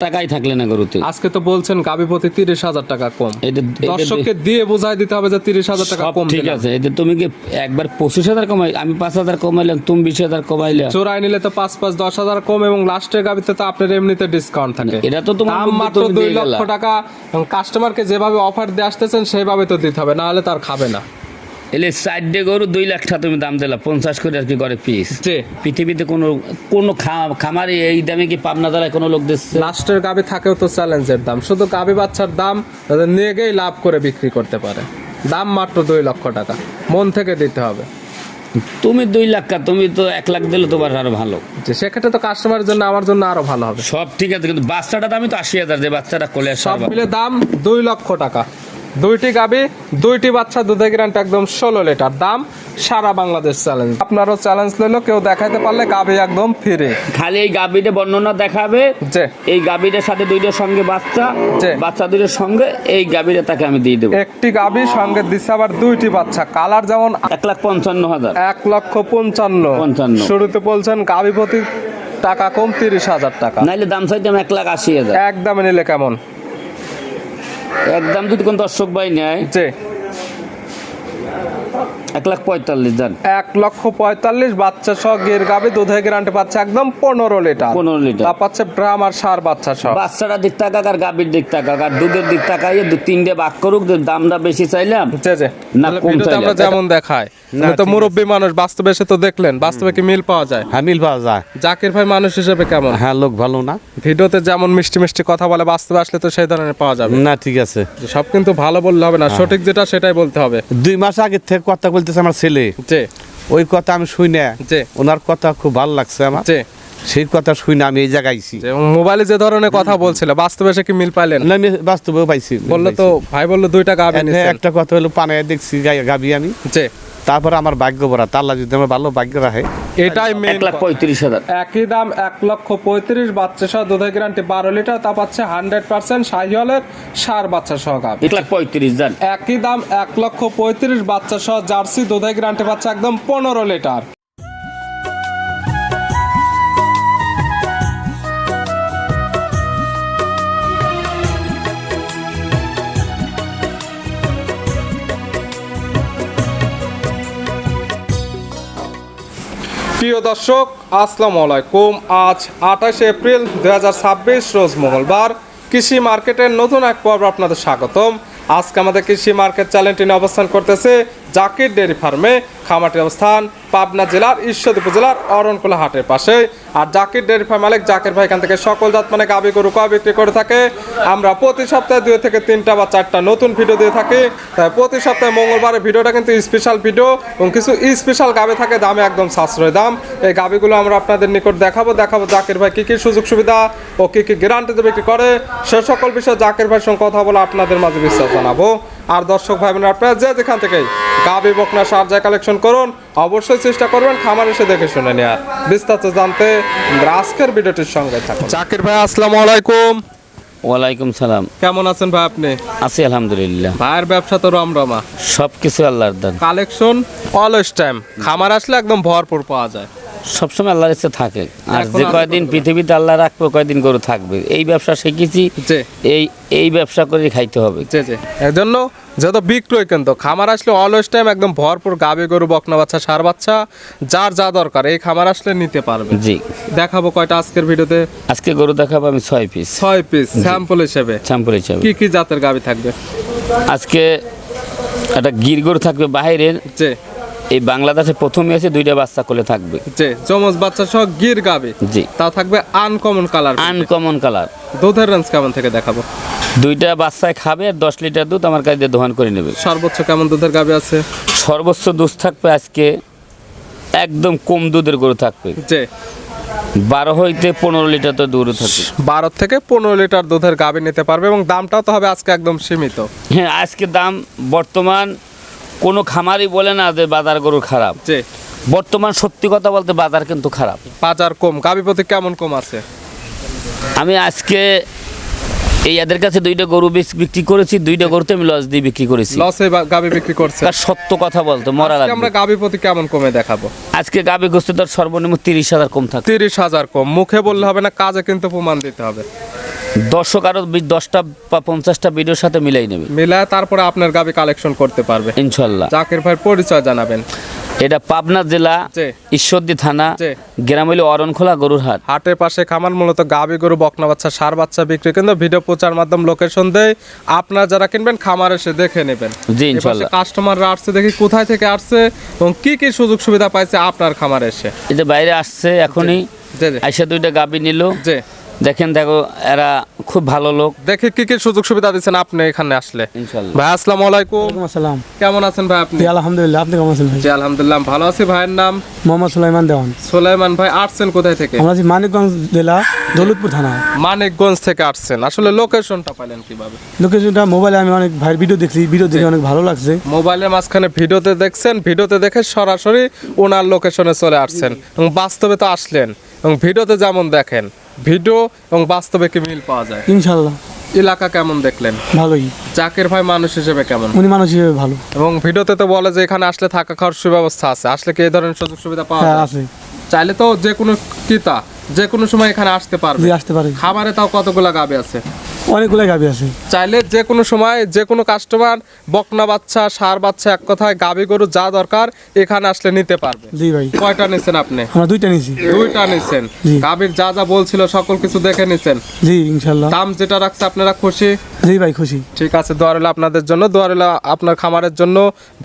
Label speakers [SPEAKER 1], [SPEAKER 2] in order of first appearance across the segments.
[SPEAKER 1] টাকাই থাকলে না গরুতে।
[SPEAKER 2] আজকে তো বলছেন গাবি প্রতি 30,000 টাকা কম,
[SPEAKER 1] এটা
[SPEAKER 2] দর্শককে দিয়ে বোঝাই দিতে হবে যে 30,000 টাকা
[SPEAKER 1] সব
[SPEAKER 2] কম
[SPEAKER 1] ঠিক
[SPEAKER 2] দিলাম।
[SPEAKER 1] আছে, এটা তুমি কি একবার 25,000 কমাই, আমি 5,000 কমাইলাম, তুমি 20,000 কমাইলা।
[SPEAKER 2] চোরাই নিলে তো 5 10,000 কম, এবং লাস্টের গাবিতে তো আপনার এমনিতে ডিসকাউন্ট থাকে।
[SPEAKER 1] এটা তো তোমার
[SPEAKER 2] দাম
[SPEAKER 1] বুদ্ধি,
[SPEAKER 2] মাত্র
[SPEAKER 1] তুমি
[SPEAKER 2] 2
[SPEAKER 1] দিয়ে
[SPEAKER 2] লক্ষ
[SPEAKER 1] গেলা।
[SPEAKER 2] টাকা, এবং কাস্টমারকে যেভাবে অফার দিয়ে আসতেছেন সেইভাবে তো দিতে হবে, না হলে তার খাবে না।
[SPEAKER 1] এলে 4 গরু 2 লাখ টাকা তুমি দাম দিলা, 50 করে আর কি করে পিস।
[SPEAKER 2] জি,
[SPEAKER 1] পৃথিবীতে কোনো খামারে এই দামে কি পাবনা দ্বারা কোনো লোক দিচ্ছে?
[SPEAKER 2] লাস্টের গাবি থাকেও তো চ্যালেঞ্জের দাম, শুধু গাবি বাচ্চার দাম তাদের নিয়ে গিয়েই লাভ করে বিক্রি করতে পারে। দাম মাত্র 2 লক্ষ টাকা, মন থেকে দিতে হবে।
[SPEAKER 1] তুমি 2 লাখ টাকা, তুমি তো 1 লাখ দিলে তোমার আরো ভালো।
[SPEAKER 2] যে সেক্ষেত্রে তো কাস্টমারের জন্য আমার জন্য আরো ভালো হবে।
[SPEAKER 1] সব ঠিক আছে, কিন্তু বাচ্চাটা দামই তো 80,000, যে বাচ্চাটা কোলে আসে।
[SPEAKER 2] সব মিলে দাম 2 লক্ষ টাকা। 2টি গাবি 2টি বাচ্চা, দুধের গ্যারান্টি একদম 16 লিটার। দাম সারা বাংলাদেশ চ্যালেঞ্জ। আপনারও চ্যালেঞ্জ লইলো, কেউ দেখাইতে পারলে গাবি একদম ফ্রি।
[SPEAKER 1] খালি এই গাবিটা বর্ণনা দেখাবে,
[SPEAKER 2] যে
[SPEAKER 1] এই গাবিটার সাথে 2টার সঙ্গে বাচ্চা,
[SPEAKER 2] জি।
[SPEAKER 1] বাচ্চা 2টার সঙ্গে এই গাবিটা তাকে আমি দিয়ে দেবো।
[SPEAKER 2] একটি গাবি সঙ্গে দিচ্ছে আবার 2টি বাচ্চা, কালার যেমন
[SPEAKER 1] 1,55,000।
[SPEAKER 2] 1,55,000। শুরুতে বলছেন গাবি প্রতি টাকা কম 30,000 টাকা।
[SPEAKER 1] নাইলে দাম চাইতাম 1,80,000।
[SPEAKER 2] একদমে নিলে কেমন?
[SPEAKER 1] একদম যদি কোন দর্শক ভাই নেয়,
[SPEAKER 2] যে
[SPEAKER 1] 1,45,000 দেন।
[SPEAKER 2] 1,45,000 বাচ্চা সহ গির গাবি, দুধের গ্যারান্টি পাচ্ছে একদম 15 লিটার।
[SPEAKER 1] 15 লিটার।
[SPEAKER 2] তা পাচ্ছে ব্রাম আর সার বাচ্চা সহ।
[SPEAKER 1] বাচ্চাটা দিক তাকাক আর গাবির দিক তাকাক আর দুধের দিক তাকাইয়ে 2-3টে ভাগ করুক, দামটা বেশি চাইলাম
[SPEAKER 2] যে যে
[SPEAKER 1] না
[SPEAKER 2] তাহলে
[SPEAKER 1] কম
[SPEAKER 2] ভিডিওতে
[SPEAKER 1] চাইলাম।
[SPEAKER 2] আমরা যেমন দেখায়, তুমি তো মুরব্বী মানুষ, বাস্তবে এসে তো দেখলেন, বাস্তবে কি মিল পাওয়া যায়?
[SPEAKER 3] হ্যাঁ, মিল পাওয়া যায়।
[SPEAKER 2] জাকির ভাই মানুষ হিসেবে কেমন?
[SPEAKER 3] হ্যাঁ, লোক ভালো না?
[SPEAKER 2] ভিডিওতে যেমন মিষ্টি মিষ্টি কথা বলে, বাস্তবে আসলে তো সেই ধরনের পাওয়া যাবে
[SPEAKER 3] না, ঠিক আছে।
[SPEAKER 2] সব কিন্তু ভালো বললে হবে না, সঠিক যেটা সেটাই বলতে হবে।
[SPEAKER 3] 2 মাস আগে থেকে কথা বলতেছে আমার ছেলে,
[SPEAKER 2] যে
[SPEAKER 3] ওই কথা আমি শুই না,
[SPEAKER 2] যে
[SPEAKER 3] ওনার কথা খুব ভালো লাগছে আমার,
[SPEAKER 2] যে
[SPEAKER 3] সেই কথা শুই না আমি এই জায়গায় আইছি।
[SPEAKER 2] যে মোবাইলে যে ধরনের কথা বলছিল, বাস্তবে এসে কি মিল পাইলেন?
[SPEAKER 3] না, আমি বাস্তবেও পাইছি।
[SPEAKER 2] বললো তো, ভাই বললো 2টা গাবি
[SPEAKER 3] এনে
[SPEAKER 2] নিছেন।
[SPEAKER 3] একটা কথা হলো, পানে দেখছি গাবি আমি,
[SPEAKER 2] যে
[SPEAKER 3] তারপরে আমার ভাগ্য ভরা, আল্লাহ যদি আমার ভালো ভাগ্য রাখে।
[SPEAKER 2] এটাই মেন।
[SPEAKER 1] 1,35,000।
[SPEAKER 2] একই দাম 1,35,000 বাচ্চা সহ দুধের গ্যারান্টি 12 লিটার। তা পাচ্ছে 100% শাহিওয়ালের সার বাচ্চা সহ গাবি।
[SPEAKER 1] 1,35,000 দেন।
[SPEAKER 2] একই দাম 1,35,000 বাচ্চা সহ জার্সি, দুধের গ্যারান্টি পাচ্ছে একদম 15 লিটার। প্রিয় দর্শক, আসসালামু আলাইকুম। আজ 28 এপ্রিল 2026, রোজ মঙ্গলবার। কৃষি মার্কেটের নতুন এক পর্ব আপনাদের স্বাগতম। আজকে আমাদের কৃষি মার্কেট চ্যানেলটি নিয়ে অবস্থান করতেছে জাকির ডেয়ারি ফার্মে। খামারটির অবস্থান পাবনা জেলার ঈশ্বরদী উপজেলার অরণকুলা হাটের পাশে। আর জাকির ডেয়ারি ফার্ম মালিক জাকির ভাই এখান থেকে সকল জাত মানে গাভী গরু কয় বিক্রি করে থাকে। আমরা প্রতি সপ্তাহে 2 থেকে 3টা বা 4টা নতুন ভিডিও দিয়ে থাকি। তাই প্রতি সপ্তাহে মঙ্গলবারের ভিডিওটা কিন্তু স্পেশাল ভিডিও, এবং কিছু স্পেশাল গাভী থাকে দামে একদম সাশ্রয় দাম। এই গাভীগুলো আমরা আপনাদের নিকট দেখাবো জাকির ভাই কী কী সুযোগ সুবিধা ও কী কী গ্যারান্টিতে বিক্রি করে, সে সকল বিষয়ে জাকির ভাইয়ের সঙ্গে কথা বলে আপনাদের মাঝে বিস্তারিত জানাবো। আর দর্শক ভাই বোনেরা, আপনারা যেখান থেকে গাভী বকনা সার যা কালেকশন করুন, অবশ্যই চেষ্টা করবেন খামার এসে দেখে শুনে নেওয়ার। বিস্তারিত জানতে আজকের ভিডিওটির সঙ্গে থাকুন। জাকির ভাই, আসসালামু আলাইকুম।
[SPEAKER 1] ওয়ালাইকুম সালাম।
[SPEAKER 2] কেমন আছেন ভাই আপনি?
[SPEAKER 1] আছি আলহামদুলিল্লাহ।
[SPEAKER 2] ভাইয়ের ব্যবসা তো রমরমা,
[SPEAKER 1] সবকিছু আল্লাহর দান।
[SPEAKER 2] কালেকশন অলওয়েজ টাইম, খামার আসলে একদম ভরপুর পাওয়া যায়।
[SPEAKER 1] সবসময় আল্লাহর ইচ্ছে থাকে, আর
[SPEAKER 2] এখন
[SPEAKER 1] যে
[SPEAKER 2] আর
[SPEAKER 1] কয়দিন পৃথিবীতে আল্লাহ রাখবে কয়দিন গরু থাকবে। এই ব্যবসা শিখেছি,
[SPEAKER 2] যে
[SPEAKER 1] এই ব্যবসা করে খাইতে হবে।
[SPEAKER 2] যে যে এর জন্য যেহেতু বিক্রয় কিন্তু খামার আসলে অলওয়েজ টাইম একদম ভরপুর গাভী গরু, বকনা বাচ্চা, সার বাচ্চা, যার যা দরকার এই খামার আসলে নিতে পারবে।
[SPEAKER 1] জি,
[SPEAKER 2] দেখাবো কয়টা আজকের ভিডিওতে?
[SPEAKER 1] আজকে গরু দেখাবো আমি 6 পিস
[SPEAKER 2] 6 পিস স্যাম্পল হিসেবে।
[SPEAKER 1] স্যাম্পল হিসাবে।
[SPEAKER 2] কি কি জাতের গাভী থাকবে?
[SPEAKER 1] আজকে একটা গির গরু থাকবে বাইরের,
[SPEAKER 2] যে
[SPEAKER 1] এই বাংলাদেশে প্রথমে আছে 2টা বাচ্চা কোলে থাকবে।
[SPEAKER 2] যে জমজ বাচ্চা সহ গির গাভী,
[SPEAKER 1] জি,
[SPEAKER 2] তা থাকবে আনকমন কালার।
[SPEAKER 1] Uncommon colour.
[SPEAKER 2] দুধের রেঞ্জ কেমন থেকে দেখাবো?
[SPEAKER 1] 2টা বাচ্চায় খাবে আর 10 লিটার দুধ আমার কাছে দিয়ে দোহন করে নেবে।
[SPEAKER 2] সর্বোচ্চ কেমন দুধের গাভী আছে?
[SPEAKER 1] সর্বোচ্চ দুধ থাকবে আজকে একদম কম দুধের গরু থাকবে,
[SPEAKER 2] যে
[SPEAKER 1] 12 হইতে 15 লিটার তো দুধ থাকবে।
[SPEAKER 2] 12 থেকে 15 লিটার দুধের গাভী নিতে পারবে, এবং দামটাও তো হবে আজকে একদম সীমিত।
[SPEAKER 1] হ্যাঁ, আজকে দাম বর্তমান কোনো খামারই বলে না যে বাজার গরু খারাপ।
[SPEAKER 2] যে
[SPEAKER 1] বর্তমান সত্যি কথা বলতে বাজার কিন্তু খারাপ।
[SPEAKER 2] বাজার কম, গাভী প্রতি কেমন কম আছে?
[SPEAKER 1] আমি আজকে এই এদের কাছে 2টা গরু বিক্রি করেছি, 2টা গরুতে আমি লস দিয়ে বিক্রি করেছি।
[SPEAKER 2] লসে গাভী বিক্রি করছে।
[SPEAKER 1] তার সত্য কথা বলতে মরা
[SPEAKER 2] আজকে
[SPEAKER 1] লাগবে।
[SPEAKER 2] আমরা গাভী প্রতি কেমন কমে দেখাবো?
[SPEAKER 1] আজকে গাভী গোস্ত তার সর্বনিম্ন 30,000 কম থাকে।
[SPEAKER 2] 30,000 কম। মুখে বললে হবে না, কাজে কিন্তু প্রমাণ দিতে হবে।
[SPEAKER 1] দর্শক আরো 10টা বা 50টা ভিডিওর সাথে মিলাই নেবে
[SPEAKER 2] মিলায় তারপরে আপনার গাবি কালেকশন করতে পারবে।
[SPEAKER 1] ইনশাল্লাহ।
[SPEAKER 2] জাকির ভাই পরিচয় জানাবেন।
[SPEAKER 1] এটা পাবনা জেলা
[SPEAKER 2] জি।
[SPEAKER 1] ঈশ্বরদী থানা
[SPEAKER 2] জি।
[SPEAKER 1] গ্রাম হইল অরণখোলা গরুর হাট।
[SPEAKER 2] হাটের পাশে খামার, মূলত গাবি গরু, বকনা বাচ্চা, ষাঁড় বাচ্চা বিক্রি, কিন্তু ভিডিও প্রচার মাধ্যম লোকেশন দেয়, আপনারা যারা কিনবেন খামার এসে দেখে নেবেন।
[SPEAKER 1] জি, ইনশাল্লাহ।
[SPEAKER 2] কাস্টমাররা আসছে দেখি কোথায় থেকে আসছে এবং কি কি সুযোগ সুবিধা পাইছে আপনার খামারে এসে।
[SPEAKER 1] এটা বাইরে আসছে এখনই,
[SPEAKER 2] জি জি
[SPEAKER 1] আইসা 2টা গাবি নিল।
[SPEAKER 2] জি।
[SPEAKER 1] দেখেন দেখো এরা খুব ভালো লোক।
[SPEAKER 2] দেখি কি কি সুযোগ সুবিধা দিচ্ছেন আপনি এখানে আসলে।
[SPEAKER 1] ইনশাল্লাহ।
[SPEAKER 2] ভাই আসসালামু আলাইকুম।
[SPEAKER 4] আসসালাম।
[SPEAKER 2] কেমন আছেন ভাই আপনি?
[SPEAKER 4] জি আলহামদুলিল্লাহ, আপনি কেমন আছেন ভাই?
[SPEAKER 2] জি আলহামদুলিল্লাহ ভালো আছি। ভাইয়ের নাম?
[SPEAKER 4] মোহাম্মদ সুলাইমান দেওয়ান।
[SPEAKER 2] সুলাইমান ভাই আসছেন কোথায় থেকে?
[SPEAKER 4] আমরা আছি মানিকগঞ্জ জেলা দৌলতপুর থানা।
[SPEAKER 2] মানিকগঞ্জ থেকে আসছেন, আসলে লোকেশনটা পাইলেন কিভাবে?
[SPEAKER 4] লোকেশনটা মোবাইলে আমি অনেক ভাইয়ের ভিডিও দেখছি, ভিডিও দেখে অনেক ভালো লাগছে।
[SPEAKER 2] মোবাইলের মাঝখানে ভিডিওতে দেখছেন, ভিডিওতে দেখে সরাসরি ওনার লোকেশনে চলে আসছেন এবং বাস্তবে তো আসলেন এবং ভিডিওতে যেমন দেখেন ভিডিও এবং বাস্তবে কি মিল পাওয়া যায়?
[SPEAKER 4] ইনশাল্লাহ।
[SPEAKER 2] এলাকা কেমন দেখলেন?
[SPEAKER 4] ভালোই।
[SPEAKER 2] জাকির ভাই মানুষ হিসেবে কেমন?
[SPEAKER 4] উনি মানুষ হিসেবে ভালো।
[SPEAKER 2] এবং ভিডিওতে তো বলে যে এখানে আসলে থাকা খাওয়ার সুব্যবস্থা আছে, আসলে কি এই ধরনের সুযোগ সুবিধা পাওয়া
[SPEAKER 4] হ্যাঁ
[SPEAKER 2] যায়?
[SPEAKER 4] আছে।
[SPEAKER 2] চাইলে তো যে কোনো ক্রেতা যে কোনো সময় এখানে আসতে পারবে।
[SPEAKER 4] জি আসতে পারে।
[SPEAKER 2] খাবারে তাও কতগুলা গাবে আছে?
[SPEAKER 4] অনেকগুলাই গাবি আছে।
[SPEAKER 2] চাইলে যে কোনো সময় যে কোনো কাস্টমার বকনা বাচ্চা, ষাঁড় বাচ্চা, এক কথায় গাবি গরু যা দরকার এখানে আসলে নিতে পারবে।
[SPEAKER 4] জি ভাই।
[SPEAKER 2] কয়টা নিছেন আপনি?
[SPEAKER 4] আমরা 2টা নিয়েছি।
[SPEAKER 2] 2টা নিছেন।
[SPEAKER 4] জি।
[SPEAKER 2] গাবির যা যা বলছিল সকল কিছু দেখে নিছেন।
[SPEAKER 4] জি ইনশাল্লাহ।
[SPEAKER 2] দাম যেটা রাখছে আপনারা খুশি?
[SPEAKER 4] জি ভাই খুশি।
[SPEAKER 2] ঠিক আছে, দোয়া রইল আপনাদের জন্য, দোয়া রইল আপনার খামারের জন্য।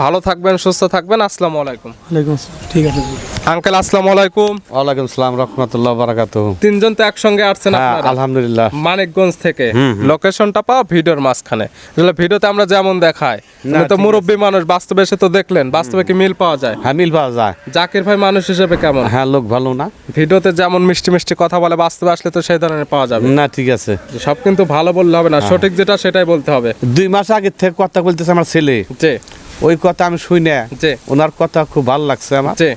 [SPEAKER 2] ভালো থাকবেন, সুস্থ থাকবেন। আসসালামু আলাইকুম।
[SPEAKER 4] ওয়ালাইকুম আসসালাম। ঠিক আছে জি।
[SPEAKER 2] আঙ্কেল আসসালামু আলাইকুম।
[SPEAKER 3] ওয়ালাইকুম সালাম রহমতুল্লাহ বারাকাতু।
[SPEAKER 2] তিনজন তো একসঙ্গে আসছেন
[SPEAKER 3] হ্যাঁ
[SPEAKER 2] আপনারা?
[SPEAKER 3] আলহামদুলিল্লাহ।
[SPEAKER 2] মানিকগঞ্জ থেকে। লোকেশনটা পাও ভিডিওর মাঝখানে। আসলে ভিডিওতে আমরা যেমন দেখাই, উনি তো
[SPEAKER 3] ঠিক
[SPEAKER 2] মুরব্বী মানুষ, বাস্তবে এসে তো দেখলেন, বাস্তবে কি মিল পাওয়া যায়?
[SPEAKER 3] হ্যাঁ মিল পাওয়া যায়।
[SPEAKER 2] জাকির ভাই মানুষ হিসেবে কেমন?
[SPEAKER 3] হ্যাঁ লোক ভালো না?
[SPEAKER 2] ভিডিওতে যেমন মিষ্টি মিষ্টি কথা বলে, বাস্তবে আসলে তো সেই ধরনের পাওয়া যাবে
[SPEAKER 3] না ঠিক আছে।
[SPEAKER 2] সব কিন্তু ভালো বললে হবে না, সঠিক যেটা সেটাই বলতে হবে।
[SPEAKER 3] 2 মাস আগে থেকে কথা বলতেছে আমার ছেলে,
[SPEAKER 2] যে
[SPEAKER 3] ওই কথা আমি শুই না,
[SPEAKER 2] যে
[SPEAKER 3] ওনার কথা খুব ভালো লাগছে আমার,
[SPEAKER 2] যে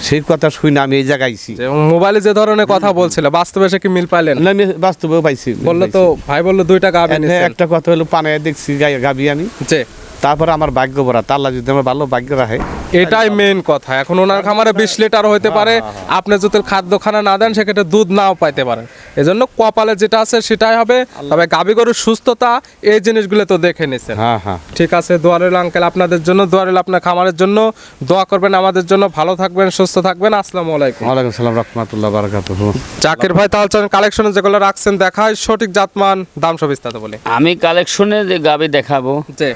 [SPEAKER 3] সেই কথা শুই না আমি এই জায়গায় আইছি।
[SPEAKER 2] যে মোবাইলে যে ধরনের কথা বলছিল, বাস্তবে এসে কি মিল পাইলেন?
[SPEAKER 3] না আমি বাস্তবেও পাইছি।
[SPEAKER 2] বললো তো ভাই, বললো 2টা গাবি নিছেন।
[SPEAKER 3] একটা কথা হলো পানে দেখছি গাবি আমি,
[SPEAKER 2] যে
[SPEAKER 3] তারপরে আমার ভাগ্য ভরা, আল্লাহ যদি আমার ভালো ভাগ্য রাখে।
[SPEAKER 2] এটাই মেইন কথা। এখন ওনার খামারে 20 লিটার হইতে পারে, আপনি যদি খাদ্যখানা না দেন সেক্ষেত্রে দুধ নাও পাইতে পারেন। এজন্য কপালে যেটা আছে সেটাই হবে। তবে গাবি গরুর সুস্থতা এই জিনিসগুলো তো দেখে নিছেন।
[SPEAKER 3] হ্যাঁ হ্যাঁ
[SPEAKER 2] ঠিক আছে, দোয়া রইল আঙ্কেল আপনাদের জন্য, দোয়া রইল আপনার খামারের জন্য, দোয়া করবেন আমাদের জন্য। ভালো থাকবেন, সুস্থ থাকবেন। আসসালামু আলাইকুম।
[SPEAKER 3] ওয়ালাইকুম সালাম রহমতুল্লাহ বারাকাতুহু।
[SPEAKER 2] জাকির ভাই তাহলে চলেন কালেকশনে যেগুলো রাখছেন দেখায়, সঠিক জাতমান দাম সব বিস্তারিত বলে।
[SPEAKER 1] আমি কালেকশনে যে গাবি দেখাবো,
[SPEAKER 2] যে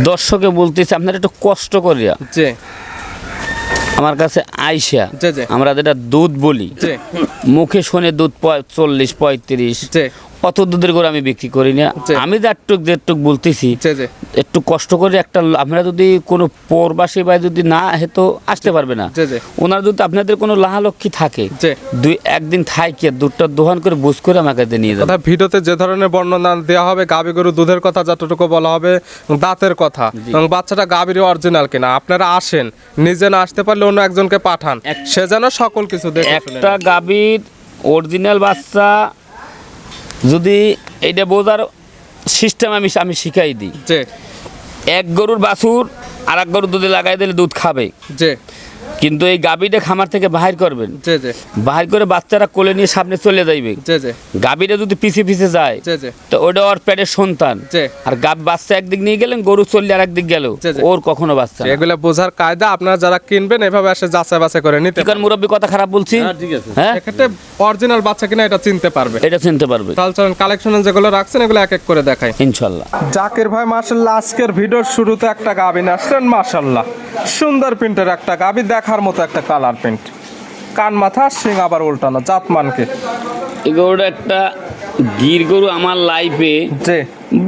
[SPEAKER 1] দর্শকে বলতেছি আপনারা একটু কষ্ট করিয়া
[SPEAKER 2] যে
[SPEAKER 1] আমার কাছে আইসা,
[SPEAKER 2] জি, জি।
[SPEAKER 1] আমরা যেটা দুধ বলি,
[SPEAKER 2] যে
[SPEAKER 1] মুখে শুনে দুধ 40-45,
[SPEAKER 2] যে
[SPEAKER 1] অত দুধের করে আমি বিক্রি করি না।
[SPEAKER 2] জি।
[SPEAKER 1] আমি যেটুক বলতেছি,
[SPEAKER 2] যে যে
[SPEAKER 1] একটু কষ্ট করে একটা, আপনারা যদি কোনো পরবাসী বা যদি না হেতো আসতে পারবে না,
[SPEAKER 2] জি, জি।
[SPEAKER 1] ওনার যদি আপনাদের কোনো লাহালক্ষী থাকে,
[SPEAKER 2] যে
[SPEAKER 1] 1 দিন থাইকে দুধটা দোহান করে বুঝ করে আমাকে দিয়ে নিয়ে যাবে।
[SPEAKER 2] কথা ভিডিওতে যে ধরনের বর্ণনা দেওয়া হবে, গাবি গরু দুধের কথা যতটুকু বলা হবে, দাঁতের কথা এবং বাচ্চাটা গাবির অরিজিনাল কিনা, আপনারা আসেন, নিজে না আসতে পারলে অন্য একজনকে পাঠান, সে যেন সকল কিছু দেখে শুনে
[SPEAKER 1] একটা
[SPEAKER 2] নেয়।
[SPEAKER 1] গাবির অরিজিনাল বাচ্চা যদি এইটা বোঝার সিস্টেম আমি শিখাই দিই।
[SPEAKER 2] যে
[SPEAKER 1] এক গরুর বাছুর আর এক গরুর দুধে লাগাই দিলে দুধ খাবে,
[SPEAKER 2] যে
[SPEAKER 1] কিন্তু এই গাবিটা খামার থেকে বাহির করবেন,
[SPEAKER 2] যে যে
[SPEAKER 1] বাহির করে বাচ্চারা কোলে নিয়ে সামনে চলে যাইবে।
[SPEAKER 2] যে যে
[SPEAKER 1] গাবিটা যদি পিছে যায়,
[SPEAKER 2] যে যে
[SPEAKER 1] তো ওটা ওর পেটের সন্তান।
[SPEAKER 2] যে
[SPEAKER 1] আর বাচ্চা একদিক নিয়ে গেলেন, গরু চললে আর একদিক গেল,
[SPEAKER 2] যে যে।
[SPEAKER 1] ওর কখনো বাচ্চা না।
[SPEAKER 2] এগুলা বোঝার কায়দা আপনারা যারা কিনবেন এভাবে এসে যাচাই বাছাই করে নিতে
[SPEAKER 1] কারণ মুরব্বী কথা খারাপ বলছি,
[SPEAKER 3] ঠিক আছে।
[SPEAKER 1] হ্যাঁ
[SPEAKER 2] এক্ষেত্রে অরিজিনাল বাচ্চা কিনা এটা চিনতে পারবে।
[SPEAKER 1] এটা চিনতে পারবে
[SPEAKER 2] তাহলে চলেন কালেকশনে যেগুলো রাখছেন এগুলো এক এক করে দেখাই।
[SPEAKER 1] ইনশাল্লাহ।
[SPEAKER 2] জাকির ভাই মাশাআল্লাহ আজকের ভিডিওর শুরুতে একটা গাবি নিয়ে আসলেন, মাশাআল্লাহ সুন্দর প্রিন্টের একটা গাবি, দেখার মতো একটা কালার প্রিন্ট, কান মাথা শিং আবার উল্টানো, জাতমানকে
[SPEAKER 1] এই গরুটা একটা গির গরু আমার লাইফে
[SPEAKER 2] যে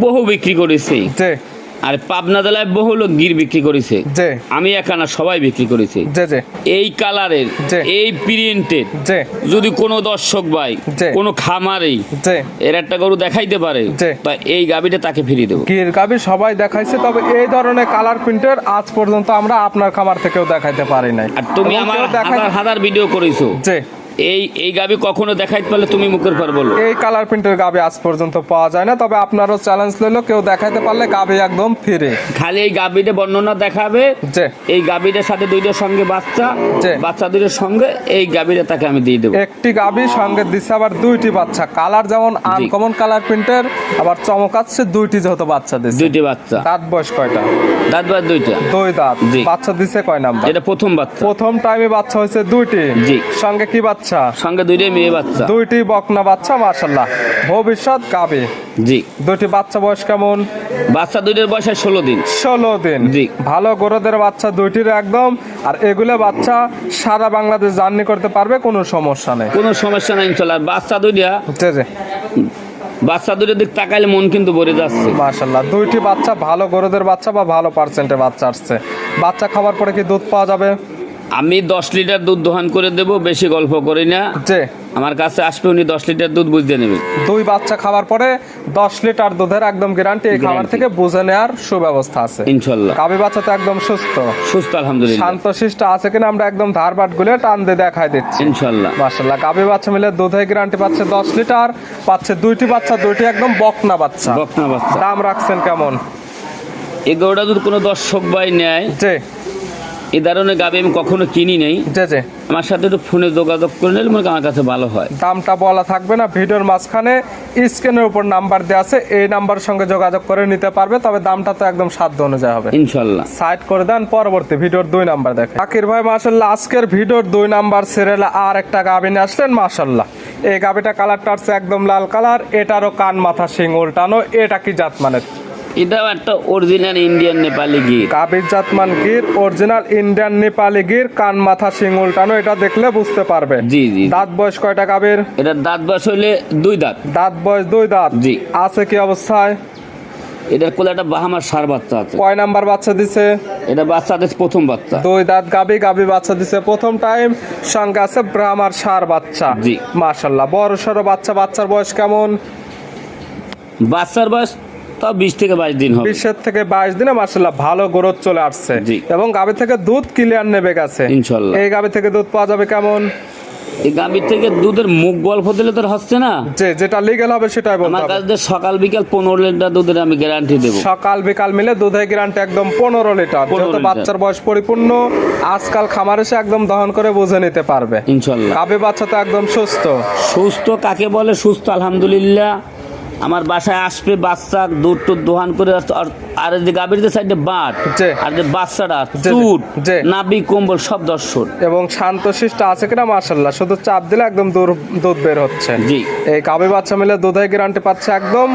[SPEAKER 1] বহু বিক্রি করেছে,
[SPEAKER 2] যে
[SPEAKER 1] আর পাবনা জেলায় বহু লোক গির বিক্রি করেছে,
[SPEAKER 2] যে
[SPEAKER 1] আমি একা না, সবাই বিক্রি করেছে।
[SPEAKER 2] যে যে
[SPEAKER 1] এই কালারের,
[SPEAKER 2] জি।
[SPEAKER 1] এই প্রিন্টের
[SPEAKER 2] যে
[SPEAKER 1] যদি কোনো দর্শক ভাই
[SPEAKER 2] জি।
[SPEAKER 1] কোনো খামারেই
[SPEAKER 2] যে
[SPEAKER 1] এর একটা গরু দেখাইতে পারে,
[SPEAKER 2] জি।
[SPEAKER 1] তা এই গাবিটা তাকে ফিরিয়ে দেবো।
[SPEAKER 2] গির গাবি সবাই দেখাইছে, তবে এই ধরনের কালার প্রিন্টের আজ পর্যন্ত আমরা আপনার খামার থেকেও দেখাইতে পারি নাই।
[SPEAKER 1] আর তুমি
[SPEAKER 2] এবং
[SPEAKER 1] আমার
[SPEAKER 2] কেউ দেখাই-
[SPEAKER 1] হাজার ভিডিও করেছো,
[SPEAKER 2] যে
[SPEAKER 1] এই গাবি কখনো দেখাইতে পারলে তুমি মুখের পর বলো।
[SPEAKER 2] এই কালার প্রিন্টের গাবি আজ পর্যন্ত পাওয়া যায় না, তবে আপনারও চ্যালেঞ্জ লইলো, কেউ দেখাইতে পারলে গাবি একদম ফ্রি।
[SPEAKER 1] খালি এই গাবিটা বর্ণনা দেখাবে,
[SPEAKER 2] যে
[SPEAKER 1] এই গাবিটার সাথে দুইটার সঙ্গে বাচ্চা,
[SPEAKER 2] যে।
[SPEAKER 1] বাচ্চা দুইটার সঙ্গে এই গাবিটা তাকে আমি দিয়ে দেবো।
[SPEAKER 2] একটি গাবি সঙ্গে দিচ্ছে আবার দুইটি বাচ্চা, কালার যেমন আনকমন কালার প্রিন্টের, আবার চমকাচ্ছে দুইটি যেহেতু বাচ্চা দিচ্ছে।
[SPEAKER 1] দুইটি বাচ্চা।
[SPEAKER 2] দাঁত বয়স কয়টা?
[SPEAKER 1] দাঁত বাদ দুইটা।
[SPEAKER 2] দুই দাঁত।
[SPEAKER 1] জি।
[SPEAKER 2] বাচ্চা দিছে কয় নাম্বার?
[SPEAKER 1] এটা প্রথম বাচ্চা।
[SPEAKER 2] প্রথম টাইমে বাচ্চা হয়েছে দুইটি।
[SPEAKER 1] জি।
[SPEAKER 2] সঙ্গে কি বাচ্চা?
[SPEAKER 1] সঙ্গে দুইটাই মেয়ে বাচ্চা।
[SPEAKER 2] দুইটি বকনা বাচ্চা, মাশাআল্লাহ ভবিষ্যৎ গাবি।
[SPEAKER 1] জি।
[SPEAKER 2] দুইটি বাচ্চা বয়স কেমন?
[SPEAKER 1] বাচ্চা দুইটার বয়স 16 দিন।
[SPEAKER 2] 16 দিন।
[SPEAKER 1] জি।
[SPEAKER 2] ভালো গরুদের বাচ্চা দুইটির একদম। আর এগুলো বাচ্চা সারা বাংলাদেশ জার্নি করতে পারবে, কোনো সমস্যা নেই।
[SPEAKER 1] কোনো সমস্যা নাই ইনশাআল্লাহ। বাচ্চা দুইটা,
[SPEAKER 2] জি জি
[SPEAKER 1] বাচ্চা দুইটার দিক তাকাইলে মন কিন্তু ভরে যাচ্ছে।
[SPEAKER 2] মাশাআল্লাহ দুইটি বাচ্চা ভালো গরুদের বাচ্চা বা ভালো পার্সেন্টের বাচ্চা আসছে। বাচ্চা খাবার পরে কি দুধ পাওয়া যাবে?
[SPEAKER 1] আমি 10 লিটার দুধ দোহান করে দেব, বেশি গল্প করি না।
[SPEAKER 2] যে
[SPEAKER 1] আমার কাছে আসবে উনি 10 লিটার দুধ বুঝতে নেবে।
[SPEAKER 2] দুই বাচ্চা খাবার পরে 10 লিটার দুধের একদম গ্যারান্টি। এই খাবার থেকে বুঝে নেওয়ার সুব্যবস্থা আছে
[SPEAKER 1] ইনশাআল্লাহ।
[SPEAKER 2] গাবি বাচ্চা তো একদম সুস্থ
[SPEAKER 1] সুস্থ আলহামদুলিল্লাহ।
[SPEAKER 2] শান্তশিষ্ট আছে কিনা আমরা একদম ধারবাট গুলে টান দিয়ে দেখাই দিচ্ছি
[SPEAKER 1] ইনশাআল্লাহ।
[SPEAKER 2] মাশাআল্লাহ গাবি বাচ্চা মিলে দুধের গ্যারান্টি পাচ্ছে 10 লিটার, পাচ্ছে দুইটি বাচ্চা, দুইটি একদম বকনা বাচ্চা।
[SPEAKER 1] বকনা বাচ্চা।
[SPEAKER 2] দাম রাখছেন কেমন?
[SPEAKER 1] এই গরুটা যদি কোনো দর্শক ভাই নেয়,
[SPEAKER 2] যে
[SPEAKER 1] এই ধরনের গাবি আমি কখনো কিনি নেই,
[SPEAKER 2] যে যে
[SPEAKER 1] আমার সাথে একটু ফোনে যোগাযোগ করে নিলে মনে হয় আমার কাছে ভালো হয়।
[SPEAKER 2] দামটা বলা থাকবে না, ভিডিওর মাঝখানে স্ক্রিনের উপর নাম্বার দেওয়া আছে, এই নাম্বারের সঙ্গে যোগাযোগ করে নিতে পারবে। তবে দামটা তো একদম সাধ্য অনুযায়ী হবে
[SPEAKER 1] ইনশাআল্লাহ।
[SPEAKER 2] সাইড করে দেন, পরবর্তী ভিডিওর 2 নাম্বার দেখেন। আকির ভাই মাশাআল্লাহ আজকের ভিডিওর 2 নাম্বার সিরিয়ালে আর একটা গাবি নিয়ে আসলেন মাশাআল্লাহ। এই গাবিটা কালারটা হচ্ছে একদম লাল কালার, এটারও কান মাথা শিং উল্টানো। এটা কি জাতমানের?
[SPEAKER 1] এটাও একটা অরিজিনাল ইন্ডিয়ান নেপালি গির।
[SPEAKER 2] গাবির জাতমান গির, অরিজিনাল ইন্ডিয়ান নেপালি গির, কান মাথা শিং উল্টানো। এটা দেখলে বুঝতে পারবে।
[SPEAKER 1] জি জি।
[SPEAKER 2] দাঁত বয়স কয়টা গাবির?
[SPEAKER 1] এটা দাঁত বয়স হইলে 2 দাঁত।
[SPEAKER 2] দাঁত বয়স 2 দাঁত।
[SPEAKER 1] জি।
[SPEAKER 2] আছে কি অবস্থায়?
[SPEAKER 1] এটার কোলে একটা বাহামার সার বাচ্চা আছে।
[SPEAKER 2] কয় নাম্বার বাচ্চা দিছে?
[SPEAKER 1] এটা বাচ্চা আছে প্রথম বাচ্চা।
[SPEAKER 2] 2 দাঁত গাবি, গাবি বাচ্চা দিছে প্রথম টাইম, সঙ্গে আছে ব্রাহ্মার সার বাচ্চা।
[SPEAKER 1] জি।
[SPEAKER 2] মাশাআল্লাহ বড় সরো বাচ্চা। বাচ্চার বয়স কেমন?
[SPEAKER 1] বাচ্চার বয়স তাও 20 থেকে 22 দিন হবে।
[SPEAKER 2] 20 থেকে 22 দিনে মাশাআল্লাহ ভালো গ্রোথ চলে আসছে।
[SPEAKER 1] জি।
[SPEAKER 2] এবং গাবি থেকে দুধ ক্লিয়ার নেবে গেছে
[SPEAKER 1] ইনশাআল্লাহ।
[SPEAKER 2] এই গাবি থেকে দুধ পাওয়া যাবে কেমন?
[SPEAKER 1] এই গাভীর থেকে দুধের মুখ গল্প দিলে তো আর হচ্ছে না।
[SPEAKER 2] যেটা লিগ্যাল হবে সেটাই বলতে
[SPEAKER 1] আমার
[SPEAKER 2] হবে।
[SPEAKER 1] কাছে সকাল বিকাল 15 লিটার দুধের আমি গ্যারান্টি দেবো।
[SPEAKER 2] সকাল বিকাল মিলে দুধের গ্যারান্টি একদম 15 লিটার।
[SPEAKER 1] 15
[SPEAKER 2] যত
[SPEAKER 1] লিটার।
[SPEAKER 2] বাচ্চার বয়স পরিপূর্ণ, আজকাল খামার এসে একদম দহন করে বুঝে নিতে পারবে
[SPEAKER 1] ইনশাআল্লাহ।
[SPEAKER 2] গাবি বাচ্চা তো একদম সুস্থ।
[SPEAKER 1] সুস্থ কাকে বলে? সুস্থ আলহামদুলিল্লাহ। আমার বাসায় আসবে বাচ্চা দুধ টুধ দোহান করে, আর যে গাভীর যে সাইডে বাট,
[SPEAKER 2] জি।
[SPEAKER 1] আর যে বাচ্চাটা
[SPEAKER 2] জি,
[SPEAKER 1] চুট,
[SPEAKER 2] জি।
[SPEAKER 1] নাভি কম্বল সব দর্শন।
[SPEAKER 2] এবং শান্তশিষ্ট আছে কিনা মাশাআল্লাহ, শুধু চাপ দিলে একদম দুধ বের হচ্ছে।
[SPEAKER 1] জি।
[SPEAKER 2] এই গাবি বাচ্চা মিলে দুধের গ্যারান্টি পাচ্ছে একদম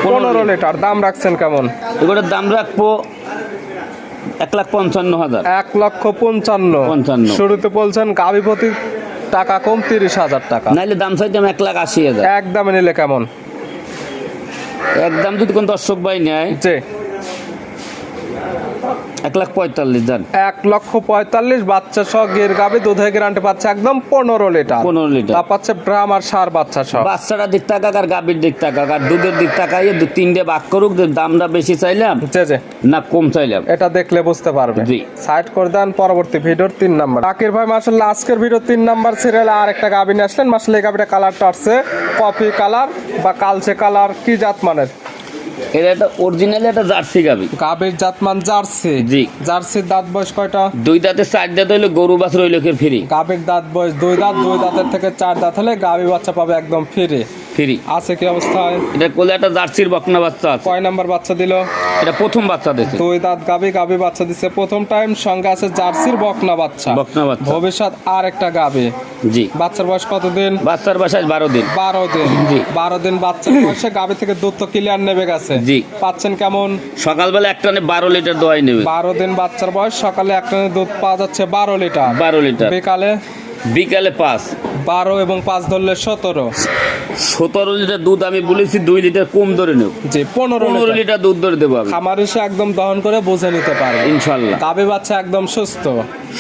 [SPEAKER 2] 15 লিটার। দাম রাখছেন কেমন?
[SPEAKER 1] এগুলোর দাম রাখবো 1,55,000।
[SPEAKER 2] 1,55,000।
[SPEAKER 1] 55।
[SPEAKER 2] শুরুতে বলছেন গাবি প্রতি টাকা কম 30,000 টাকা।
[SPEAKER 1] নাইলে দাম চাইতাম 1,80,000।
[SPEAKER 2] একদমে নিলে কেমন?
[SPEAKER 1] একদম যদি কোন দর্শক ভাই নেয়,
[SPEAKER 2] যে
[SPEAKER 1] 1,45,000 দেন।
[SPEAKER 2] 1,45,000 বাচ্চা সহ গির গাবি দুধের গ্যারান্টি পাচ্ছে একদম 15 লিটার।
[SPEAKER 1] 15 লিটার।
[SPEAKER 2] তা পাচ্ছে ব্রাহ্মার সার বাচ্চা সহ।
[SPEAKER 1] বাচ্চাটা দিক তাকাক আর গাভীর দিক তাকাক আর দুধের দিক তাকাইয়ে 2-3টে ভাগ করুক। দামটা বেশি চাইলাম
[SPEAKER 2] যে
[SPEAKER 1] না কম চাইলাম,
[SPEAKER 2] এটা দেখলে বুঝতে পারবে।
[SPEAKER 1] জি।
[SPEAKER 2] সাইড করে দেন, পরবর্তী ভিডিওর 3 নাম্বার। আকির ভাই মাশাআল্লাহ আজকের ভিডিও 3 নাম্বার সিরিয়ালে আর একটা গাবি নিয়ে আসলেন মাশাআল্লাহ। এই গাবিটা কালারটা আসছে কফি কালার বা কালচে কালার। কি জাতমানের?
[SPEAKER 1] এটা একটা অরিজিনাল একটা জার্সি গাভী।
[SPEAKER 2] গাবির জাতমান জার্সি।
[SPEAKER 1] জি।
[SPEAKER 2] জার্সির দাঁত বয়স কয়টা?
[SPEAKER 1] 2 দাঁতে 4 দাঁত হইলে গরু বাছুর হইলে ফ্রি।
[SPEAKER 2] গাবির দাঁত বয়স 2 দাঁত। 2 দাঁতের থেকে 4 দাঁত হলে গাবি বাচ্চা পাবে একদম ফ্রি।
[SPEAKER 1] ফ্রি
[SPEAKER 2] আছে কি অবস্থায়?
[SPEAKER 1] এটা কোলে একটা জার্সির বকনা বাচ্চা আছে।
[SPEAKER 2] কয় নাম্বার বাচ্চা দিল?
[SPEAKER 1] এটা প্রথম বাচ্চা দিয়েছে।
[SPEAKER 2] 2 দাঁত গাবি, গাবি বাচ্চা দিছে প্রথম টাইম, সঙ্গে আছে জার্সির বকনা বাচ্চা।
[SPEAKER 1] বকনা বাচ্চা।
[SPEAKER 2] ভবিষ্যৎ আর একটা গাবি।
[SPEAKER 1] জি।
[SPEAKER 2] বাচ্চার বয়স কতদিন?
[SPEAKER 1] বাচ্চার বাসায় 12 দিন।
[SPEAKER 2] 12 দিন।
[SPEAKER 1] জি।
[SPEAKER 2] 12 দিন বাচ্চার বয়সে গাবি থেকে দুধ তো ক্লিয়ার নেবে গেছে।
[SPEAKER 1] জি।
[SPEAKER 2] পাচ্ছেন কেমন?
[SPEAKER 1] সকালবেলা এক টানে 12 লিটার দোয়াই নেবে।
[SPEAKER 2] 12 দিন বাচ্চার বয়স, সকালে একটা দুধ পাওয়া যাচ্ছে 12 লিটার।
[SPEAKER 1] 12 লিটার।
[SPEAKER 2] বিকালে
[SPEAKER 1] 5।
[SPEAKER 2] 12 এবং 5 ধরলে 17।
[SPEAKER 1] 17 লিটার দুধ আমি বলেছি 2 লিটার কম ধরে নেব।
[SPEAKER 2] জি 15
[SPEAKER 1] 15 লিটার দুধ ধরে দেবো আমি।
[SPEAKER 2] খামার এসে একদম দহন করে বুঝে নিতে পারবে
[SPEAKER 1] ইনশাআল্লাহ।
[SPEAKER 2] গাবি বাচ্চা একদম সুস্থ।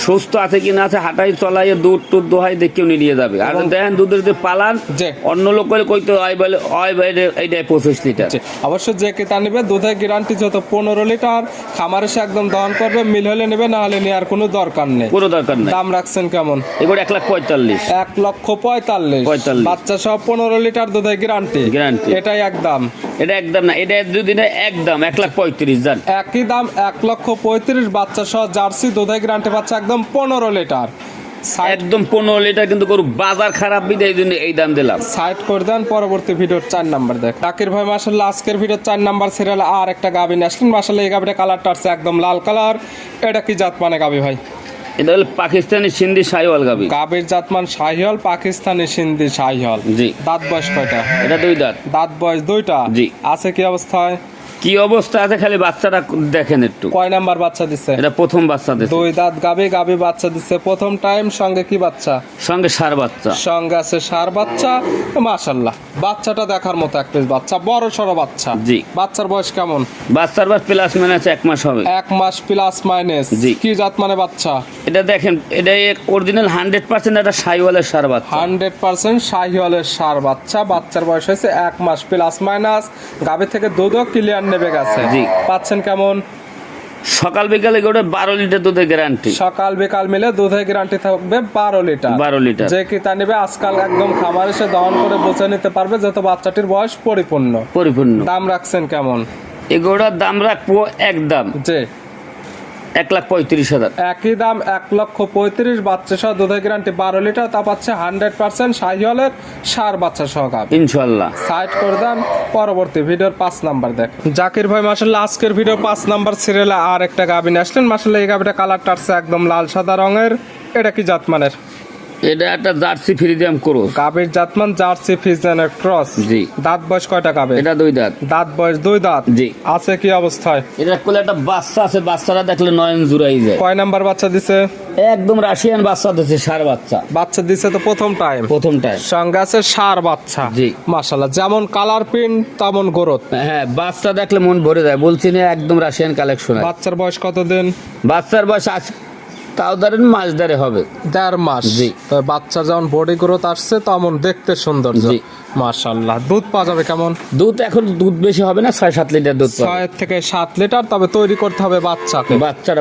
[SPEAKER 1] সুস্থ আছে কি না আছে হাঁটাই চলাইয়ে দুধ টুধ দোহাই দেখে উনি নিয়ে যাবে। আর দেখেন দুধের যে পালান,
[SPEAKER 2] জি।
[SPEAKER 1] অন্য লোক বলে কইতে হয় বলে হয় বাইরে এইটাই 25 লিটার।
[SPEAKER 2] অবশ্য যে ক্রেতা নেবে দুধের গ্যারান্টি যত 15 লিটার। খামার এসে একদম দহন করবে, মিল হলে নেবে, না হলে নেওয়ার কোনো দরকার নেই।
[SPEAKER 1] কোনো দরকার নাই।
[SPEAKER 2] দাম রাখছেন কেমন?
[SPEAKER 1] এগুলো 1,45,000
[SPEAKER 2] 1,45,000
[SPEAKER 1] 45
[SPEAKER 2] বাচ্চা সহ 15 লিটার দুধের গ্যারান্টি
[SPEAKER 1] Guarantee।
[SPEAKER 2] এটাই একদম
[SPEAKER 1] এটা একদম না, এটা দুদিনে একদম 1,35,000 জান।
[SPEAKER 2] একই দাম 1,35,000 বাচ্চা সহ জার্সি দুধের গ্যারান্টি পাচ্ছে একদম 15 লিটার
[SPEAKER 1] একদম 15 লিটার, কিন্তু গরু বাজার খারাপ বিদায় এই জন্য এই দাম দিলাম।
[SPEAKER 2] সাইড করে দেন। পরবর্তী ভিডিওর 4 নাম্বার দেখ জাকির ভাই মাশাআল্লাহ আজকের ভিডিওর 4 নাম্বার সিরিয়ালে আর একটা গাভী নিয়ে আসলেন। মাশাআল্লাহ এই গাভীটা কালারটা আছে একদম লাল কালার। এটা কি জাত মানে গাভী ভাই?
[SPEAKER 1] এটা হলো পাকিস্তানি সিন্ধি শাহিওয়াল গাভী।
[SPEAKER 2] গাভীর জাতমান শাহিওয়াল, পাকিস্তানি সিন্ধি শাহিওয়াল।
[SPEAKER 1] জি।
[SPEAKER 2] দাঁত বয়স কয়টা?
[SPEAKER 1] এটা 2 দাঁত।
[SPEAKER 2] দাঁত বয়স 2টা।
[SPEAKER 1] জি।
[SPEAKER 2] আছে কি অবস্থায়?
[SPEAKER 1] কি অবস্থা আছে খালি বাচ্চাটা দেখেন একটু।
[SPEAKER 2] কয় নাম্বার বাচ্চা দিচ্ছে?
[SPEAKER 1] এটা প্রথম বাচ্চা দিছে।
[SPEAKER 2] 2 দাঁত গাভী, গাভী বাচ্চা দিচ্ছে প্রথম টাইম। সঙ্গে কি বাচ্চা?
[SPEAKER 1] সঙ্গে ষাঁড় বাচ্চা।
[SPEAKER 2] সঙ্গে আছে ষাঁড় বাচ্চা। মাশাআল্লাহ বাচ্চাটা দেখার মতো এক পিস বাচ্চা, বড় সড়ো বাচ্চা।
[SPEAKER 1] জি।
[SPEAKER 2] বাচ্চার বয়স কেমন?
[SPEAKER 1] বাচ্চার বয়স প্লাস মাইনাস 1 মাস হবে।
[SPEAKER 2] 1 মাস প্লাস মাইনাস।
[SPEAKER 1] জি।
[SPEAKER 2] কি জাত মানে বাচ্চা?
[SPEAKER 1] এটা দেখেন, এটা অরিজিনাল 100% একটা শাহিওয়ালের ষাঁড় বাচ্চা।
[SPEAKER 2] 100% শাহিওয়ালের ষাঁড় বাচ্চা। বাচ্চার বয়স হয়েছে 1 মাস প্লাস মাইনাস। গাভী থেকে দুধও ক্লিয়ার নেবে গেছে।
[SPEAKER 1] জি।
[SPEAKER 2] পাচ্ছেন কেমন?
[SPEAKER 1] সকাল বিকালে গোটা 12 লিটার দুধের গ্যারান্টি।
[SPEAKER 2] সকাল বিকাল মিলে দুধের গ্যারান্টি থাকবে 12 লিটার।
[SPEAKER 1] 12 লিটার।
[SPEAKER 2] যে কি তা নেবে আজকাল একদম খামার এসে দহন করে বুঝে নিতে পারবে যেহেতু বাচ্চাটির বয়স পরিপূর্ণ।
[SPEAKER 1] পরিপূর্ণ।
[SPEAKER 2] দাম রাখছেন কেমন?
[SPEAKER 1] এগুলোর দাম রাখবো একদম
[SPEAKER 2] যে
[SPEAKER 1] 1,35,000।
[SPEAKER 2] একই দাম 1,35,000 বাচ্চা সহ দুধের গ্যারান্টি 12 লিটার। তা পাচ্ছে 100% শাহিওয়ালের ষাঁড় বাচ্চা সহ গাভী।
[SPEAKER 1] ইনশাআল্লাহ।
[SPEAKER 2] সাইড করে দেন। পরবর্তী ভিডিওর 5 নাম্বার দেখ জাকির ভাই মাশাআল্লাহ আজকের ভিডিও 5 নাম্বার সিরিয়ালে আর একটা গাভী নিয়ে আসলেন। মাশাআল্লাহ এই গাভীটা কালারটা আছে একদম লাল সাদা রঙের। এটা কি জাত মানের?
[SPEAKER 1] এটা একটা জার্সি ফ্রিজিয়ান ক্রস।
[SPEAKER 2] গাভীর জাতমান জার্সি ফ্রিজিয়ানের ক্রস।
[SPEAKER 1] জি।
[SPEAKER 2] দাঁত বয়স কয়টা গাভীর?
[SPEAKER 1] এটা 2 দাঁত।
[SPEAKER 2] দাঁত বয়স 2 দাঁত।
[SPEAKER 1] জি।
[SPEAKER 2] আছে কি অবস্থায়?
[SPEAKER 1] এটা কোলে একটা বাচ্চা আছে, বাচ্চাটা দেখলে নয়ন জুড়াই যায়।
[SPEAKER 2] কয় নাম্বার বাচ্চা দিছে?
[SPEAKER 1] একদম রাশিয়ান বাচ্চা দিচ্ছে, ষাঁড় বাচ্চা।
[SPEAKER 2] বাচ্চা দিছে তো প্রথম টাইম।
[SPEAKER 1] প্রথমটায়।
[SPEAKER 2] সঙ্গে আছে ষাঁড় বাচ্চা।
[SPEAKER 1] জি।
[SPEAKER 2] মাশাআল্লাহ যেমন কালার প্রিন্ট তেমন গ্রোথ।
[SPEAKER 1] হ্যাঁ, বাচ্চা দেখলে মন ভরে যায়, বলছি না একদম রাশিয়ান কালেকশন।
[SPEAKER 2] বাচ্চার বয়স কতদিন?
[SPEAKER 1] বাচ্চার বয়স আজ তাও ধরেন মাস ধরে হবে।
[SPEAKER 2] 1.5 মাস।
[SPEAKER 1] জি।
[SPEAKER 2] তো বাচ্চা যেমন বডি গ্রোথ আসছে তেমন দেখতে সুন্দর।
[SPEAKER 1] জি।
[SPEAKER 2] মাশাআল্লাহ দুধ পাওয়া যাবে কেমন?
[SPEAKER 1] দুধ এখন দুধ বেশি হবে না, 6-7 লিটার দুধ পাবে।
[SPEAKER 2] 6 থেকে 7 লিটার। তবে তৈরি করতে হবে বাচ্চাকে।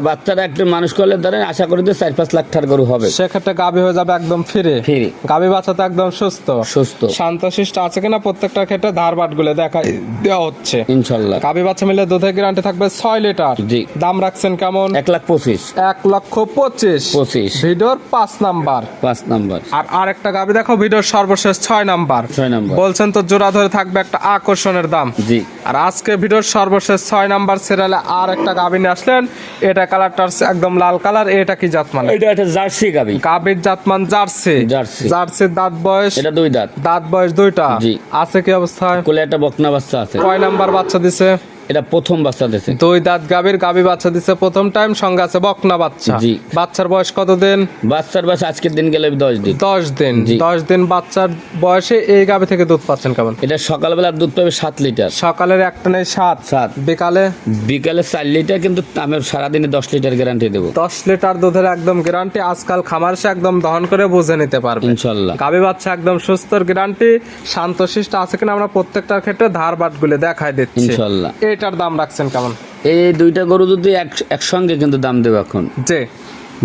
[SPEAKER 1] বাচ্চারা একটা মানুষ করলে ধরেন আশা করি যে 4-5 লাখ টাকার গরু হবে।
[SPEAKER 2] সেক্ষেত্রে গাভী হয়ে যাবে একদম ফ্রি।
[SPEAKER 1] ফ্রি।
[SPEAKER 2] গাভী বাচ্চা তো একদম সুস্থ।
[SPEAKER 1] সুস্থ।
[SPEAKER 2] শান্তশিষ্ট আছে কিনা প্রত্যেকটা ক্ষেত্রে ধার বাট গুলো দেখা দেওয়া হচ্ছে।
[SPEAKER 1] ইনশাআল্লাহ।
[SPEAKER 2] গাভী বাচ্চা মিলে দুধের গ্যারান্টি থাকবে 6 লিটার।
[SPEAKER 1] জি।
[SPEAKER 2] দাম রাখছেন কেমন?
[SPEAKER 1] 1,25,000।
[SPEAKER 2] 1,25,000। ভিডিওর 5 নাম্বার।
[SPEAKER 1] 5 নাম্বার।
[SPEAKER 2] আর আরেকটা গাভী দেখো ভিডিওর সর্বশেষ 6 নাম্বার।
[SPEAKER 1] 6 নাম্বার।
[SPEAKER 2] বলছেন তো জোড়া ধরে থাকবে একটা আকর্ষণের দাম।
[SPEAKER 1] জি।
[SPEAKER 2] আর আজকে ভিডিওর সর্বশেষ 6 নাম্বার সিরিয়ালে আর একটা গাভী নিয়ে আসলেন। এটা কালারটা একদম লাল কালার। এটা কি জাত মানে?
[SPEAKER 1] এটা একটা জার্সি গাবি।
[SPEAKER 2] গাভীর জাতমান জার্সি।
[SPEAKER 1] জার্সি।
[SPEAKER 2] জার্সির দাঁত বয়স?
[SPEAKER 1] এটা 2 দাঁত।
[SPEAKER 2] দাঁত বয়স 2টা।
[SPEAKER 1] জি।
[SPEAKER 2] আছে কি অবস্থায়?
[SPEAKER 1] কোলে একটা বকনা বাচ্চা আছে।
[SPEAKER 2] কয় নাম্বার বাচ্চা দিছে?
[SPEAKER 1] এটা প্রথম বাচ্চা দিছে।
[SPEAKER 2] 2 দাঁত গাভী বাচ্চা দিছে প্রথম টাইম। সঙ্গে আছে বকনা বাচ্চা।
[SPEAKER 1] জি।
[SPEAKER 2] বাচ্চার বয়স কতদিন?
[SPEAKER 1] বাচ্চার বয়স আজকের দিন গেলে 10 দিন।
[SPEAKER 2] 10 দিন।
[SPEAKER 1] জি।
[SPEAKER 2] 10 দিন বাচ্চার বয়সে এই গাভী থেকে দুধ পাচ্ছেন কেমন?
[SPEAKER 1] এটা সকালবেলা দুধ পাবে 7 লিটার।
[SPEAKER 2] সকালের একটা নেই 7। বিকালে?
[SPEAKER 1] বিকালে 4 লিটার, কিন্তু আমি সারাদিনে 10 লিটার গ্যারান্টি দেবো।
[SPEAKER 2] 10 লিটার দুধের একদম গ্যারান্টি। আজকাল খামার সে একদম দহন করে বুঝে নিতে পারবে
[SPEAKER 1] ইনশাআল্লাহ।
[SPEAKER 2] গাভী বাচ্চা একদম সুস্থর গ্যারান্টি। শান্তশিষ্ট আছে কিনা আমরা প্রত্যেকটার ক্ষেত্রে ধার বাট গুলো দেখাই দিচ্ছি
[SPEAKER 1] ইনশাআল্লাহ।
[SPEAKER 2] এটার দাম রাখছেন কেমন?
[SPEAKER 1] এই 2টা গরু যদি একসঙ্গে কিন্তু দাম দেবো এখন
[SPEAKER 2] যে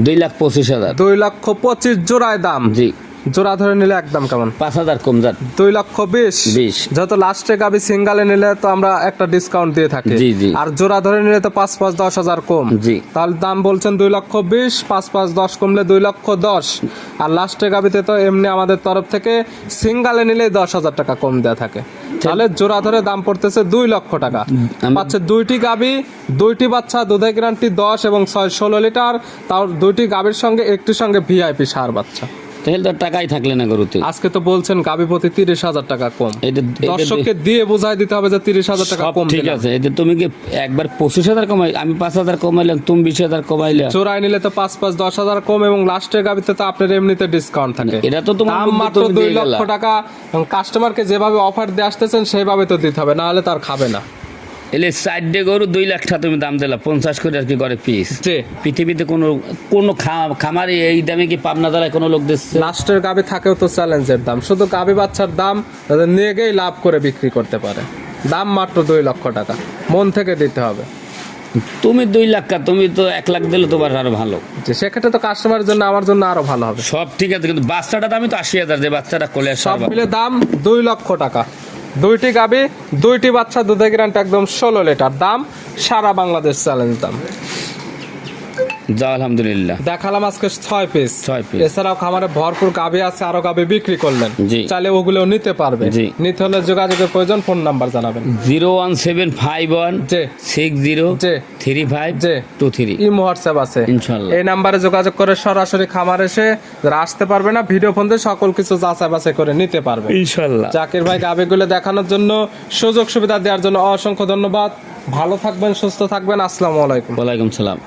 [SPEAKER 1] 2,25,000।
[SPEAKER 2] 2,25,000 জোড়ায় দাম।
[SPEAKER 1] জি।
[SPEAKER 2] জোড়া ধরে নিলে একদম কেমন?
[SPEAKER 1] 5,000 কম যান।
[SPEAKER 2] 2,20,000। যত লাস্টে গাবি সিঙ্গালে নিলে তো আমরা একটা ডিসকাউন্ট দিয়ে থাকি।
[SPEAKER 1] জি জি।
[SPEAKER 2] আর জোড়া ধরে নিলে তো 5-10,000 কম।
[SPEAKER 1] জি।
[SPEAKER 2] তাহলে দাম বলছেন 2,20,000, 5-10 কমলে 2,10,000। আর লাস্টে গাবিতে তো এমনি আমাদের তরফ থেকে সিঙ্গালে নিলে 10,000 টাকা কম দেওয়া থাকে। তাহলে জোড়া ধরে দাম পড়তেছে 2 লক্ষ টাকা। পাচ্ছে 2টি গাবি, 2টি বাচ্চা, দুধের গ্যারান্টি 10 এবং 6-16 লিটার। তাও 2টি গাবির সঙ্গে একটির সঙ্গে ভিআইপি ষাঁড় বাচ্চা।
[SPEAKER 1] তাহলে তো টাকাই থাকলে না গরুতে।
[SPEAKER 2] আজকে তো বলছেন গাবি প্রতি 30,000 টাকা কম।
[SPEAKER 1] এটা
[SPEAKER 2] দর্শককে দিয়ে বোঝাই দিতে হবে যে 30,000 টাকা কম।
[SPEAKER 1] ঠিক আছে, এটা তুমি কি একবার 25,000 কমাই, আমি 5,000 কমাইলাম, তুমি 20,000 কমাইলা।
[SPEAKER 2] চোরাই নিলে তো 5-10,000 কম এবং লাস্টের গাবিতে তো আপনার এমনিতে ডিসকাউন্ট থাকে।
[SPEAKER 1] এটা তো তোমার
[SPEAKER 2] দাম মাত্র 2 লক্ষ টাকা। কাস্টমারকে যেভাবে অফার দিয়ে আসতেছেন সেইভাবে তো দিতে হবে, না হলে তার খাবে না।
[SPEAKER 1] এলে সাইডে গরু 2 লাখ টাকা তুমি দাম দিলা, 50 করে আর কি করে পিস।
[SPEAKER 2] যে
[SPEAKER 1] পৃথিবীতে কোনো খামারে এই দামে কি পাবনা দ্বারা কোনো লোক দিচ্ছে?
[SPEAKER 2] লাস্টের গাবি থাকেও তো চ্যালেঞ্জের দাম। শুধু গাবি বাচ্চার দাম তাদের নিয়ে গিয়েই লাভ করে বিক্রি করতে পারে। দাম মাত্র 2 লক্ষ টাকা, মন থেকে দিতে হবে।
[SPEAKER 1] তুমি 2 লাখ তুমি তো 1 লাখ দিলে তোমার আরো ভালো।
[SPEAKER 2] যে সেক্ষেত্রে তো কাস্টমারের জন্য আমার জন্য আরো ভালো হবে।
[SPEAKER 1] সব ঠিক আছে, কিন্তু বাচ্চাটা দামি তো 80,000, যে বাচ্চাটা কোলে আসে।
[SPEAKER 2] সব মিলে দাম 2 লক্ষ টাকা। 2টি গাবি 2টি বাচ্চা, দুধের গ্যারান্টি একদম 16 লিটার। দাম সারা বাংলাদেশ চ্যালেঞ্জ দাম।
[SPEAKER 1] যাও আলহামদুলিল্লাহ।
[SPEAKER 2] দেখালাম আজকে 6 পিস।
[SPEAKER 1] 6 পিস।
[SPEAKER 2] এছাড়াও খামারে ভরপুর গাবি আছে, আরো গাবি বিক্রি করলেন,
[SPEAKER 1] জি।
[SPEAKER 2] চাইলে ওগুলো নিতে পারবে।
[SPEAKER 1] জি।
[SPEAKER 2] নিতে হলে যোগাযোগের প্রয়োজন, ফোন নাম্বার জানাবেন।
[SPEAKER 1] 01751
[SPEAKER 2] জি।
[SPEAKER 1] 60
[SPEAKER 2] জি।
[SPEAKER 1] 3523।
[SPEAKER 2] ইমো হোয়াটসঅ্যাপ আছে,
[SPEAKER 1] ইনশাআল্লাহ।
[SPEAKER 2] এই নাম্বারে যোগাযোগ করে সরাসরি খামার এসে যারা আসতে পারবে না, ভিডিও ফোন দিয়ে সকল কিছু যাচাই বাছাই করে নিতে পারবে
[SPEAKER 1] ইনশাআল্লাহ।
[SPEAKER 2] জাকির ভাই গাবিগুলো দেখানোর জন্য, সুযোগ সুবিধা দেওয়ার জন্য অসংখ্য ধন্যবাদ। ভালো থাকবেন, সুস্থ থাকবেন। আসসালামু আলাইকুম।
[SPEAKER 1] ওয়ালাইকুম সালাম।